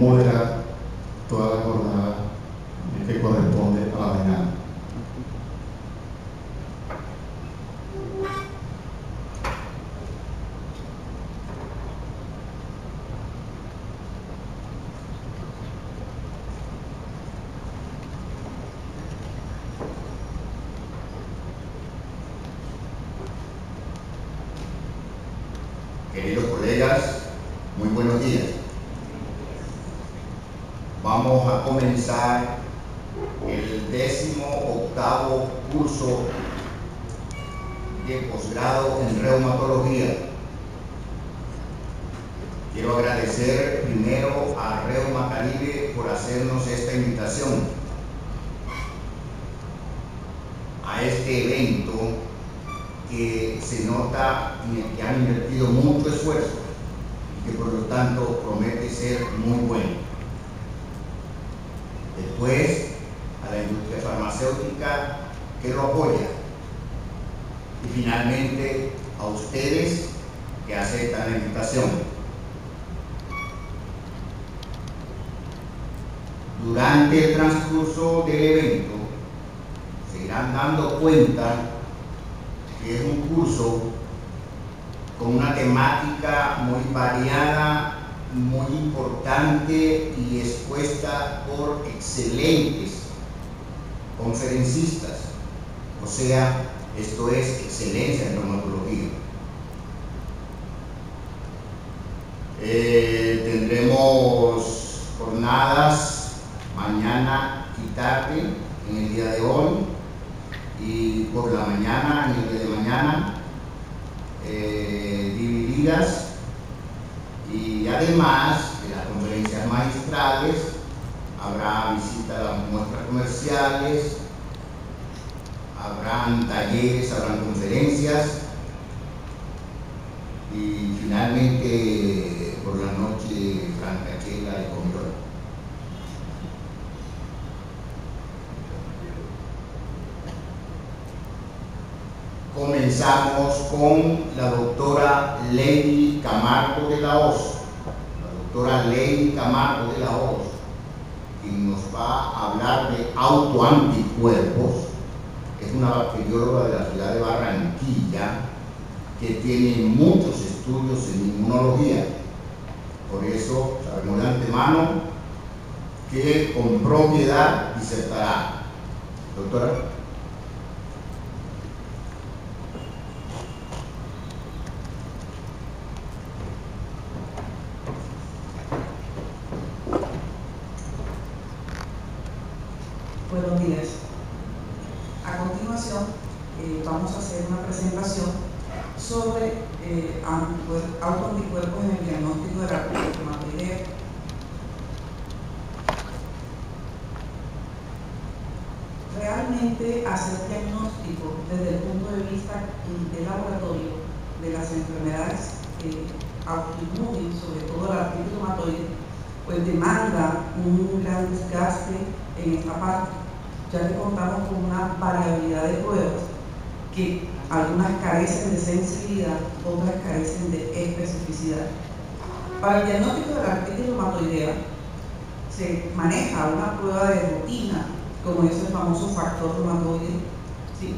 moderar toda la jornada que corresponde a la mañana. Queridos colegas, muy buenos días. Vamos a comenzar el 18º curso de posgrado en reumatología. Quiero agradecer primero a Reuma Caribe por hacernos esta invitación a este evento que se nota en el que han invertido mucho esfuerzo y que por lo tanto promete ser muy bueno. Después, a la industria farmacéutica que lo apoya. Y finalmente, a ustedes que aceptan la invitación. Durante el transcurso del evento, se irán dando cuenta que es un curso con una temática muy variada, muy importante y expuesta por excelentes conferencistas. O sea, esto es excelencia en reumatología. Tendremos jornadas mañana y tarde en el día de hoy, y por la mañana, en el día de mañana, divididas, y además de las conferencias magistrales habrá visita a las muestras comerciales, habrán talleres, habrán conferencias, y finalmente por la noche francachela y comedor. Comenzamos con la doctora Lady Camargo de la Hoz. La doctora Lady Camargo de la Hoz, quien nos va a hablar de autoanticuerpos. Es una bacterióloga de la ciudad de Barranquilla que tiene muchos estudios en inmunología. Por eso sabemos de antemano que con propiedad disertará. Doctora. Buenos días. A continuación, vamos a hacer una presentación sobre autoanticuerpos en el diagnóstico de la artritis reumatoidea. Realmente, hacer diagnóstico desde el punto de vista del laboratorio de las enfermedades autoinmunes, sobre todo la artritis reumatoide, pues demanda un gran desgaste en esta parte, ya que contamos con una variabilidad de pruebas que algunas carecen de sensibilidad, otras carecen de especificidad. Para el diagnóstico de la artritis reumatoidea se maneja una prueba de rutina, como es el famoso factor reumatoide, ¿sí?,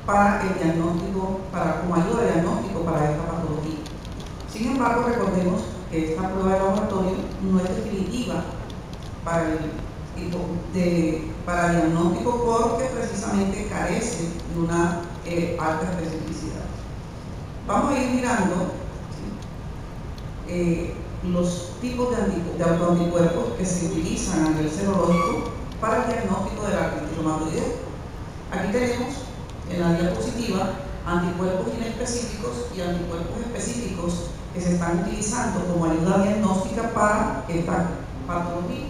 para el diagnóstico, como ayuda de diagnóstico para esta patología. Sin embargo, recordemos que esta prueba de laboratorio no es definitiva para diagnóstico, porque precisamente carece de una alta especificidad. Vamos a ir mirando los tipos de autoanticuerpos que se utilizan a nivel serológico para el diagnóstico de la artritis reumatoidea. Aquí tenemos en la diapositiva anticuerpos inespecíficos y anticuerpos específicos que se están utilizando como ayuda diagnóstica para esta patología.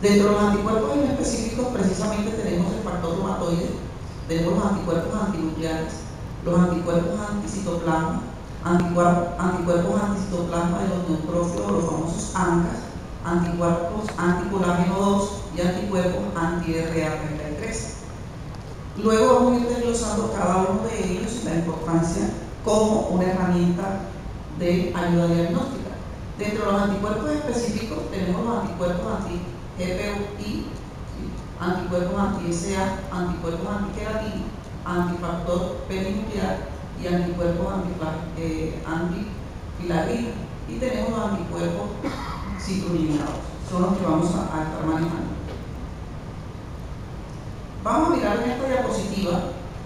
Dentro de los anticuerpos inespecíficos, precisamente tenemos el factor reumatoide, tenemos los anticuerpos antinucleares, los anticuerpos anticitoplasma, anticuerpos anticitoplasma de los neutrófilos, los famosos ANCAs, anticuerpos anticolágeno 2 y anticuerpos anti-RA33. Luego vamos a ir desglosando cada uno de ellos y la importancia como una herramienta de ayuda diagnóstica. Dentro de los anticuerpos específicos tenemos los anticuerpos anti-GPI, anticuerpos anti-SA, anticuerpos antiqueratina, antifactor perinuclear y anticuerpos antifilagrina. Y tenemos los anticuerpos citrullinados, son los que vamos a estar manejando. Vamos a mirar en esta diapositiva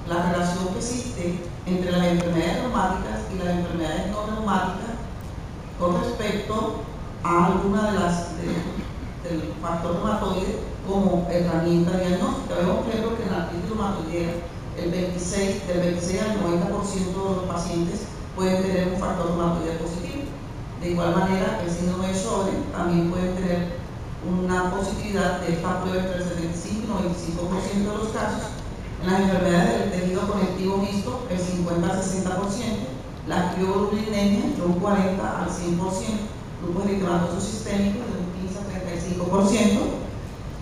la relación que existe entre las enfermedades reumáticas y las enfermedades no reumáticas con respecto a alguna de las del factor reumatoide como herramienta diagnóstica. Vemos, por ejemplo, que en la artritis reumatoidea del 26 al 90% de los pacientes pueden tener un factor reumatoide positivo. De igual manera, el síndrome de Sjögren también puede tener una positividad de esta prueba entre el 75 y 95% de los casos. En las enfermedades del tejido conectivo mixto, el 50 al 60%, la crioglobulinemia de un 40 al 100%, grupos eritematosos sistémicos de un 15 al 35%,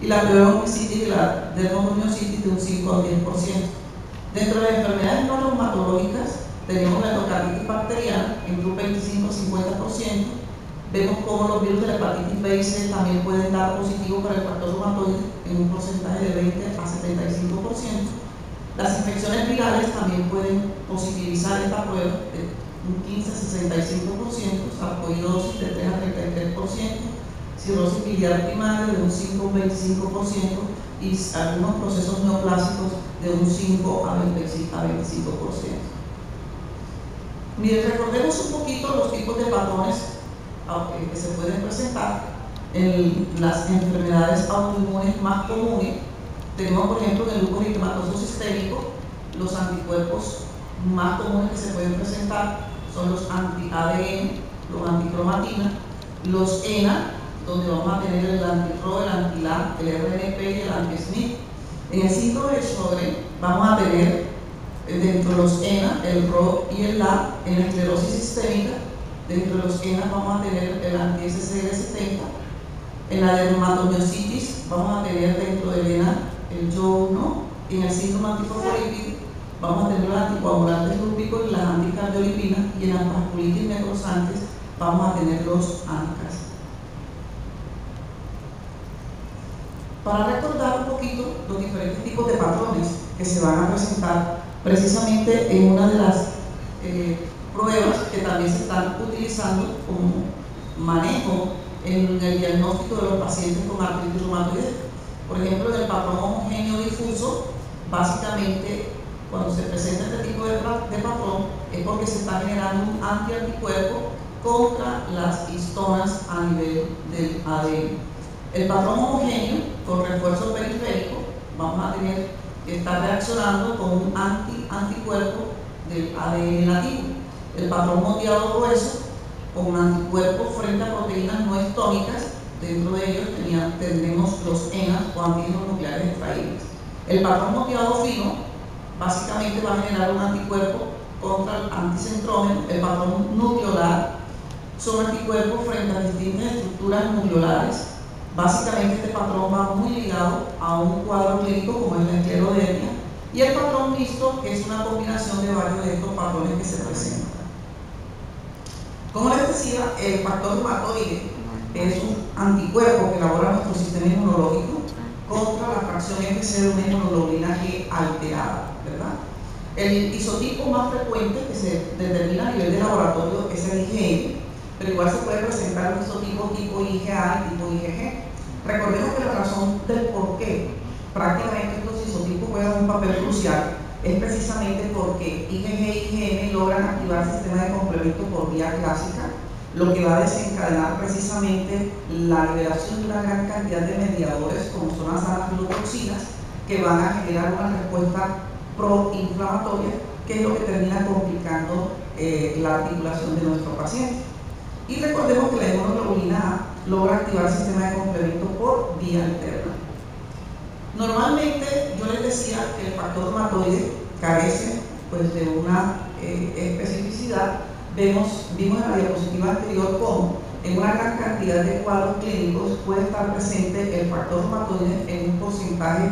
y la pleuromyositis y la dermatomiositis de un 5 al 10%. Dentro de las enfermedades no reumatológicas, tenemos la endocarditis bacteriana entre un 25 al 50%. Vemos cómo los virus de la hepatitis B y C también pueden dar positivo para el factor reumatoide en un porcentaje de 20 a 75%. Las infecciones virales también pueden positivizar esta prueba de un 15 a 65%, sarcoidosis de 3 a 33%, cirrosis biliar primaria de un 5 a 25% y algunos procesos neoplásicos de un 5 a 25%. Miren, recordemos un poquito los tipos de patrones que se pueden presentar en las enfermedades autoinmunes más comunes. Tenemos, por ejemplo, en el lupus eritematoso sistémico, los anticuerpos más comunes que se pueden presentar son los anti-ADN, los anticromatina, los ENA, donde vamos a tener el anti-RO, el anti-LA, el RNP y el anti-SNP. En el síndrome de Sjögren vamos a tener dentro de los ENA, el RO y el LA. En la esclerosis sistémica, dentro de los ENA vamos a tener el anti-SCR70. En la dermatomiositis vamos a tener dentro del ENA el YO1. En el síndrome antifosfolípido vamos a tener los anticoagulantes lúpicos y las anticardiolipinas, y en las vasculitis necrosantes vamos a tener los ANCAS. Para recordar un poquito los diferentes tipos de patrones que se van a presentar precisamente en una de las pruebas que también se están utilizando como manejo en el diagnóstico de los pacientes con artritis reumatoidea. Por ejemplo, en el patrón homogéneo difuso, básicamente cuando se presenta este tipo de patrón es porque se está generando un anticuerpo contra las histonas a nivel del ADN. El patrón homogéneo con refuerzo periférico, vamos a tener que estar reaccionando con un anticuerpo del ADN nativo. El patrón moteado grueso con un anticuerpo frente a proteínas no histónicas. Dentro de ellos tendremos los ENA o antígenos nucleares extraíbles. El patrón moteado fino básicamente va a generar un anticuerpo contra el anticentrómero. El patrón nucleolar son anticuerpos frente a distintas estructuras nucleolares. Básicamente este patrón va muy ligado a un cuadro clínico como es la esclerodermia, y el patrón mixto, que es una combinación de varios de estos patrones que se presentan. Como les decía, el factor reumatoide es un anticuerpo que elabora nuestro sistema inmunológico contra la fracción FC de una inmunoglobulina G alterada, ¿verdad? El isotipo más frecuente que se determina a nivel de laboratorio es el IgM, pero igual se puede presentar un isotipo tipo IgA y tipo IgG. Recordemos que la razón del por qué prácticamente estos isotipos juegan un papel crucial es precisamente porque IgG y IgM logran activar el sistema de complemento por vía clásica, lo que va a desencadenar precisamente la liberación de una gran cantidad de mediadores como son las alfa-glucoxinas, que van a generar una respuesta proinflamatoria, que es lo que termina complicando la articulación de nuestro paciente. Y recordemos que la inmunoglobulina A logra activar el sistema de complemento por vía alterna. Normalmente yo les decía que el factor reumatoide carece pues, de una especificidad. Vimos en la diapositiva anterior cómo en una gran cantidad de cuadros clínicos puede estar presente el factor reumatoide en un porcentaje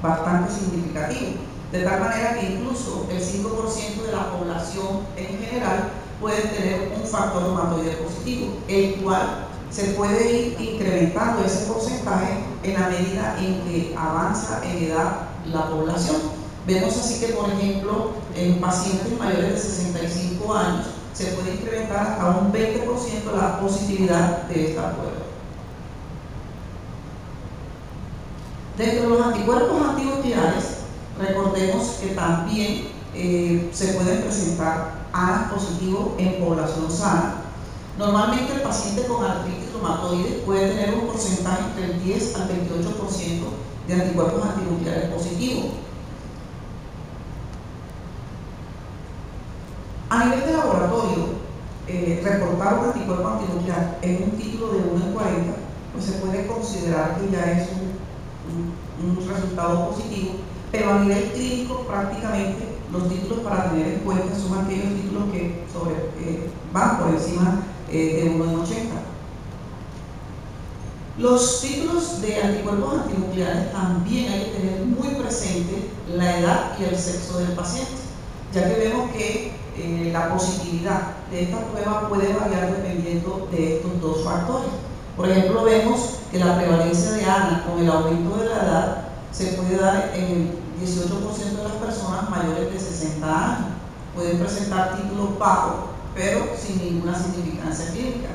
bastante significativo, de tal manera que incluso el 5% de la población en general pueden tener un factor reumatoide positivo, el cual se puede ir incrementando ese porcentaje en la medida en que avanza en edad la población. Vemos así que, por ejemplo, en pacientes mayores de 65 años se puede incrementar hasta un 20% la positividad de esta prueba. Dentro de los anticuerpos antinucleares, recordemos que también se pueden presentar ANAS positivos en población sana. Normalmente el paciente con artritis reumatoide puede tener un porcentaje entre el 10 al 28% de anticuerpos antinucleares positivos. A nivel de laboratorio, reportar un anticuerpo antinuclear en un título de 1 en 40, pues se puede considerar que ya es un resultado positivo, pero a nivel clínico prácticamente los títulos para tener en cuenta son aquellos títulos que van por encima de 1 en 80. Los títulos de anticuerpos antinucleares también hay que tener muy presente la edad y el sexo del paciente, ya que vemos que la positividad de esta prueba puede variar dependiendo de estos dos factores. Por ejemplo, vemos que la prevalencia de ANA con el aumento de la edad se puede dar en el 18% de las personas mayores de 60 años. Pueden presentar títulos bajos, pero sin ninguna significancia clínica.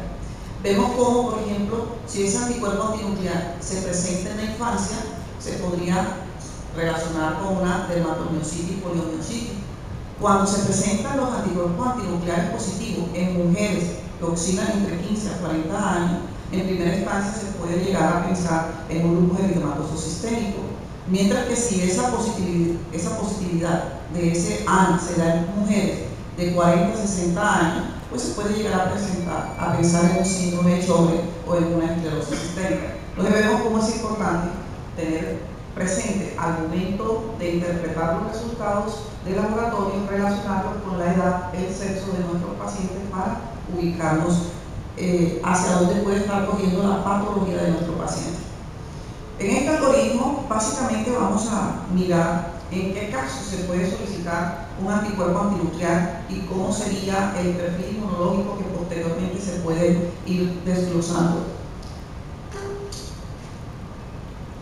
Vemos cómo, por ejemplo, si ese anticuerpo antinuclear se presenta en la infancia, se podría relacionar con una dermatomiositis y poliomiositis. Cuando se presentan los anticuerpos antinucleares positivos en mujeres que oscilan entre 15 a 40 años, en primera instancia se puede llegar a pensar en un lupus eritematoso sistémico, mientras que si esa positividad de ese ANA se da en mujeres de 40 a 60 años, pues se puede llegar a pensar en un síndrome de Sjögren o en una esclerosis sistémica. Entonces vemos cómo es importante tener presente al momento de interpretar los resultados de laboratorio, relacionarlos con la edad, el sexo de nuestros pacientes para ubicarnos hacia dónde puede estar cogiendo la patología de nuestro paciente. En este algoritmo, básicamente vamos a mirar en qué casos se puede solicitar un anticuerpo antinuclear y cómo sería el perfil inmunológico que posteriormente se puede ir desglosando.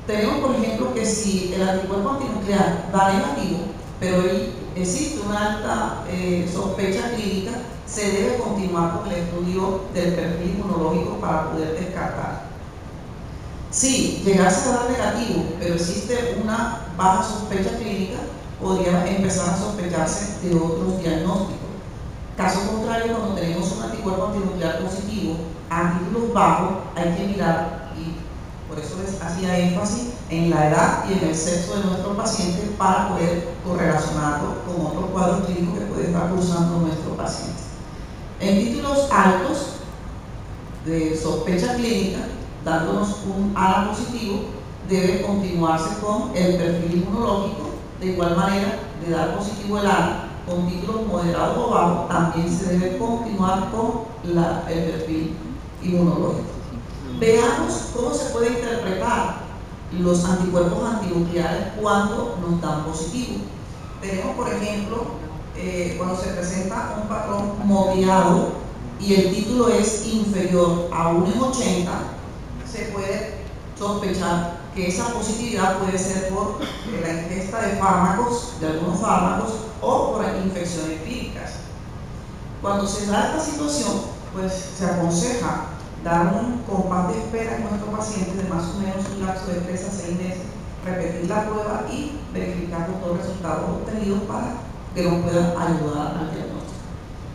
Tenemos, por ejemplo, que si el anticuerpo antinuclear da negativo, pero existe una alta sospecha clínica, se debe continuar con el estudio del perfil inmunológico para poder descartar. Si llegase a dar negativo, pero existe una baja sospecha clínica, podría empezar a sospecharse de otros diagnósticos. Caso contrario, cuando tenemos un anticuerpo antinuclear positivo a títulos bajos, hay que mirar, y por eso les hacía énfasis en la edad y en el sexo de nuestro paciente para poder correlacionarlo con otros cuadros clínicos que puede estar cursando nuestro paciente. En títulos altos de sospecha clínica, dándonos un ANA positivo, debe continuarse con el perfil inmunológico. De igual manera, de dar positivo el ANA con títulos moderados o bajos, también se debe continuar con el perfil inmunológico. Veamos cómo se puede interpretar los anticuerpos antinucleares cuando nos dan positivo. Tenemos, por ejemplo, cuando se presenta un patrón moteado y el título es inferior a 1 en 80, se puede sospechar que esa positividad puede ser por la ingesta de fármacos, de algunos fármacos, o por infecciones víricas. Cuando se da esta situación, pues se aconseja dar un compás de espera en nuestro paciente de más o menos un lapso de 3 a 6 meses, repetir la prueba y verificar los resultados obtenidos para que nos puedan ayudar al diagnóstico.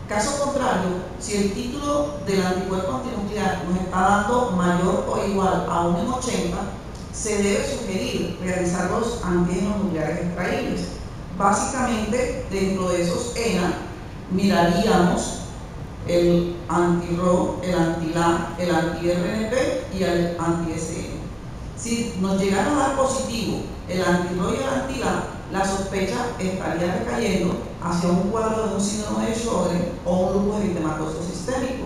Caso contrario, si el título del anticuerpo antinuclear nos está dando mayor o igual a 1 en 80, se debe sugerir realizar los antígenos nucleares extraíbles. Básicamente, dentro de esos ENA, miraríamos el anti-RO, el anti-LA, el anti-RNP y el anti-SN. Si nos llegara a dar positivo el anti-RO y el anti-LA, la sospecha estaría recayendo hacia un cuadro de un síndrome de Sjögren o un lupus eritematoso sistémico.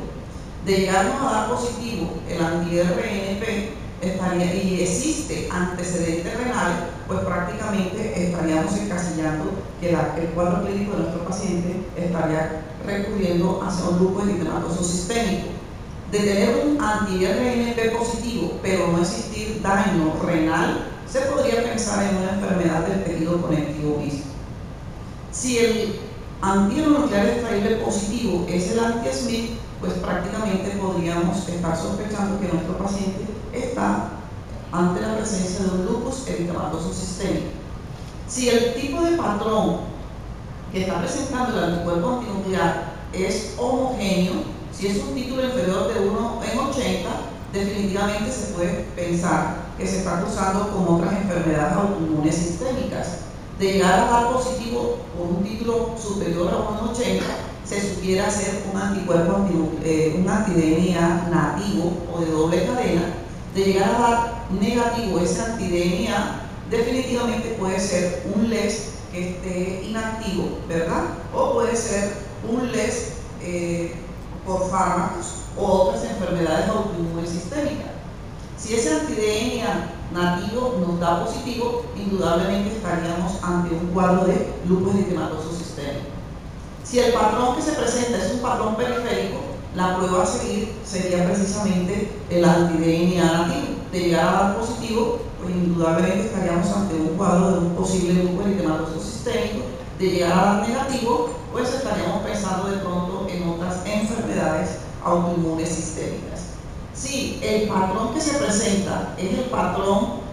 De llegarnos a dar positivo el anti-RNP y existe antecedentes renales, pues prácticamente estaríamos encasillando que el cuadro clínico de nuestro paciente estaría recurriendo hacia un lupus eritematoso sistémico. De tener un anti-RNP positivo, pero no existir daño renal, se podría pensar en una enfermedad del tejido conectivo mismo. Si el antígeno nuclear extraíble positivo es el anti-SMIC, pues prácticamente podríamos estar sospechando que nuestro paciente está ante la presencia de un lupus eritematoso sistémico. Si el tipo de patrón que está presentando el anticuerpo antinuclear es homogéneo, si es un título inferior de 1 en 80, definitivamente se puede pensar que se está cruzando con otras enfermedades autoinmunes sistémicas. De llegar a dar positivo por un título superior a 1 en 80, se sugiere hacer un anticuerpo un anti-DNA nativo o de doble cadena. De llegar a dar negativo ese anti-DNA, definitivamente puede ser un LES que esté inactivo, ¿verdad? O puede ser un LES por fármacos o otras enfermedades autoinmunes sistémicas. Si ese anti-DNA nativo nos da positivo, indudablemente estaríamos ante un cuadro de lupus eritematoso sistémico. Si el patrón que se presenta es un patrón periférico, la prueba a seguir sería precisamente el anti-DNA nativo. De llegar a dar positivo, pues indudablemente estaríamos ante un cuadro de un posible lupus eritematoso sistémico. De llegar a dar negativo, pues estaríamos pensando de pronto en otras enfermedades autoinmunes sistémicas. Si el patrón que se presenta es el patrón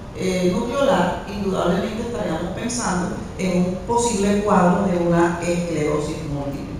nucleolar, indudablemente estaríamos pensando en un posible cuadro de una esclerosis múltiple.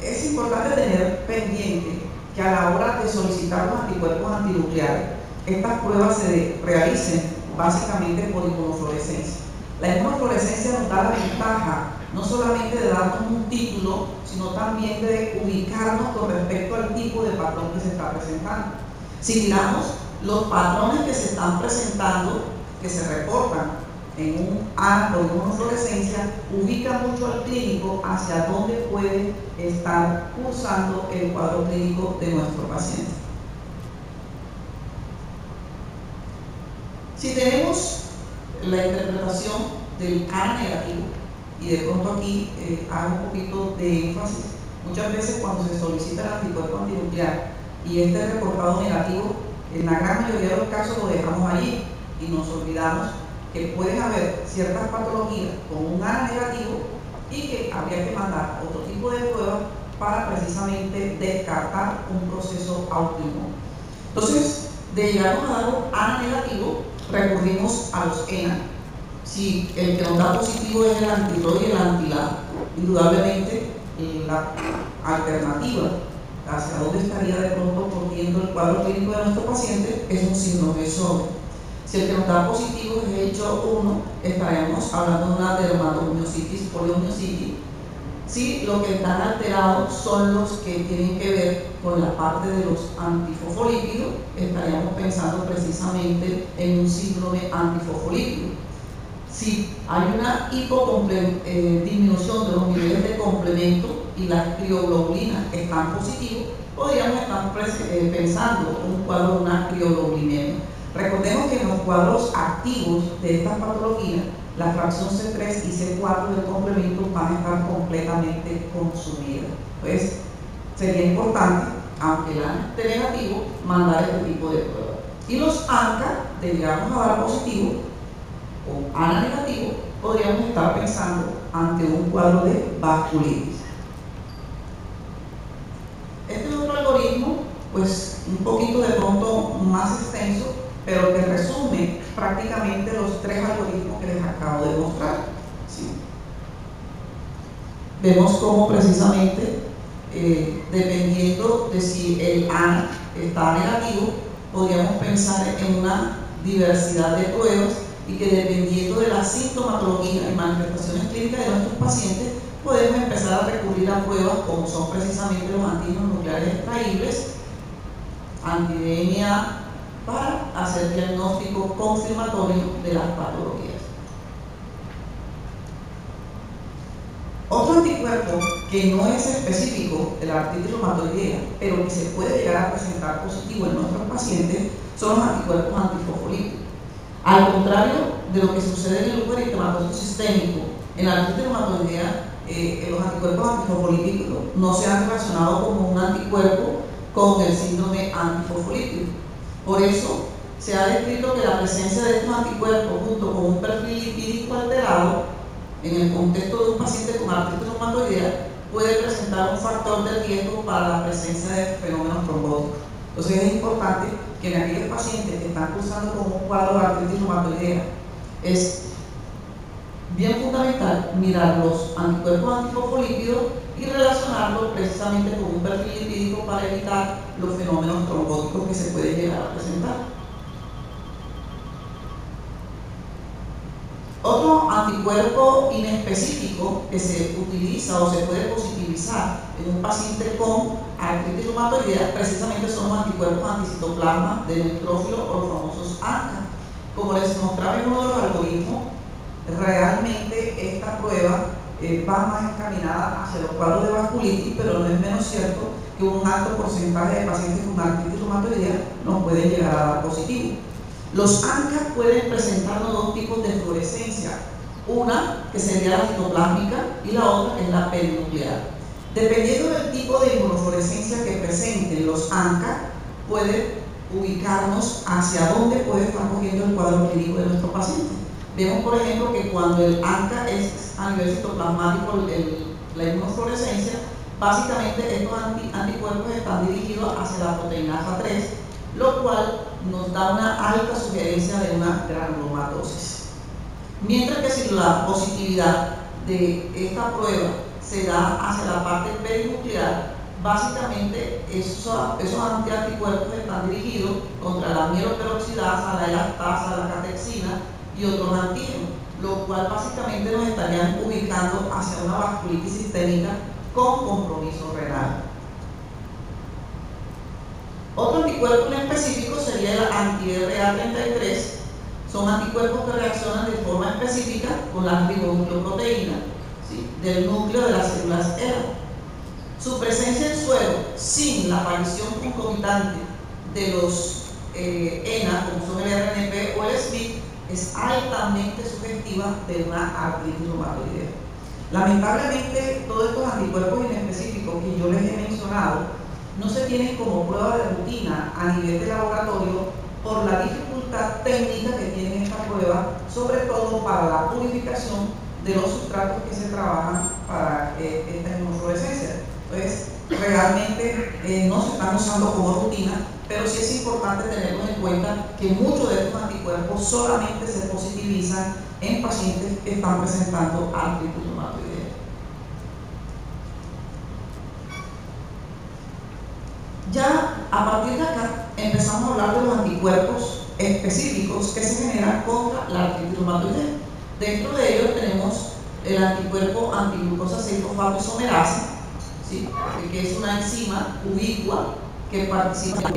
Es importante tener pendiente que a la hora de solicitar los anticuerpos antinucleares, estas pruebas se realicen básicamente por inmunofluorescencia. La inmunofluorescencia nos da la ventaja no solamente de darnos un título, sino también de ubicarnos con respecto al tipo de patrón que se está presentando. Si miramos los patrones que se están presentando, que se reportan en un ANA o inmunofluorescencia, ubica mucho al clínico hacia dónde puede estar cursando el cuadro clínico de nuestro paciente. Si tenemos la interpretación del ANA negativo, y de pronto aquí hago un poquito de énfasis, muchas veces cuando se solicita el anticuerpo antinuclear y este es reportado negativo, en la gran mayoría de los casos lo dejamos allí y nos olvidamos que pueden haber ciertas patologías con un ANA negativo y que habría que mandar otro tipo de pruebas para precisamente descartar un proceso autoinmune. Entonces, de llegarnos a dar un ANA negativo, recurrimos a los ENA. Si el que nos da positivo es el anti-ROI y el anti-LA, indudablemente la alternativa hacia dónde estaría de pronto corriendo el cuadro clínico de nuestro paciente es un síndrome de Sjögren. Si el que nos da positivo es el CHO1, estaríamos hablando de una dermatomiositis, poliomiositis. Si lo que están alterados son los que tienen que ver con la parte de los antifosfolípidos, estaríamos pensando precisamente en un síndrome antifosfolípido. Si hay una disminución de los niveles de complemento y las crioglobulinas están positivos, podríamos estar pensando en un cuadro de una crioglobulinemia. Recordemos que en los cuadros activos de estas patologías, la fracción C3 y C4 del complemento van a estar completamente consumidas. Pues sería importante, aunque el ANA esté negativo, mandar este tipo de pruebas. Y los ANCA, de llegarnos a dar positivo o ANA negativo, podríamos estar pensando ante un cuadro de vasculitis. Este es otro algoritmo, pues un poquito de pronto más extenso, pero que resume prácticamente los tres algoritmos que les acabo de mostrar. ¿Sí? Vemos cómo precisamente, dependiendo de si el ANA está negativo, podríamos pensar en una diversidad de pruebas y que dependiendo de la sintomatología y manifestaciones clínicas de nuestros pacientes, podemos empezar a recurrir a pruebas como son precisamente los antígenos nucleares extraíbles, anti-DNA, para hacer diagnóstico confirmatorio de las patologías. Otro anticuerpo que no es específico de la artritis reumatoidea, pero que se puede llegar a presentar positivo en nuestros pacientes, son los anticuerpos antifosfolípicos. Al contrario de lo que sucede en el lupus eritematoso sistémico, en la artritis reumatoidea, los anticuerpos antifosfolípicos no se han relacionado como un anticuerpo con el síndrome antifosfolípico. Por eso se ha descrito que la presencia de estos anticuerpos junto con un perfil lipídico alterado en el contexto de un paciente con artritis reumatoidea puede presentar un factor de riesgo para la presencia de fenómenos trombóticos. Entonces es importante que en aquellos pacientes que están cursando con un cuadro de artritis reumatoidea es bien fundamental mirar los anticuerpos antifosfolípidos y relacionarlos precisamente con un perfil lipídico para evitar los fenómenos trombóticos que se pueden llegar a presentar. Otro anticuerpo inespecífico que se utiliza o se puede positivizar en un paciente con artritis reumatoidea precisamente son los anticuerpos anticitoplasma de neutrófilo o los famosos ANCA. Como les mostraba en uno de los algoritmos, realmente esta prueba va más encaminada hacia los cuadros de vasculitis, pero no es menos cierto que un alto porcentaje de pacientes con artritis reumatoidea nos pueden llegar a dar positivo. Los ANCA pueden presentarnos dos tipos de fluorescencia, una que sería la citoplásmica y la otra que es la perinuclear. Dependiendo del tipo de inmunofluorescencia que presenten los ANCA, puede ubicarnos hacia dónde puede estar cogiendo el cuadro clínico de nuestro paciente. Vemos, por ejemplo, que cuando el ANCA es a nivel citoplasmático, la inmunofluorescencia, básicamente estos anticuerpos están dirigidos hacia la proteinasa 3, lo cual nos da una alta sugerencia de una granulomatosis. Mientras que si la positividad de esta prueba se da hacia la parte perinuclear, básicamente esos anticuerpos están dirigidos contra la mieloperoxidasa, la elastasa, la catexina y otros antígenos, lo cual básicamente nos estarían ubicando hacia una vasculitis sistémica con compromiso renal. Otro anticuerpo en específico sería el anti-RA33. Son anticuerpos que reaccionan de forma específica con la ribonucleoproteína, ¿sí?, del núcleo de las células ERA. Su presencia en suero sin la aparición concomitante de los ENA, como son el RNP o el SNP, es altamente sugestiva de una artritis reumatoidea. Lamentablemente, todos estos anticuerpos inespecíficos que yo les he mencionado no se tienen como prueba de rutina a nivel de laboratorio por la dificultad técnica que tiene esta prueba, sobre todo para la purificación de los sustratos que se trabajan para esta inmunofluorescencia. Entonces, realmente no se están usando como rutina, pero sí es importante tenerlo en cuenta que muchos de estos anticuerpos solamente se positivizan en pacientes que están presentando artritis reumatoidea. Ya a partir de acá empezamos a hablar de los anticuerpos específicos que se generan contra la artritis reumatoidea. Dentro de ellos tenemos el anticuerpo antiglucosa 6-fosfato-isomerasa, ¿sí?, que es una enzima ubicua que participa en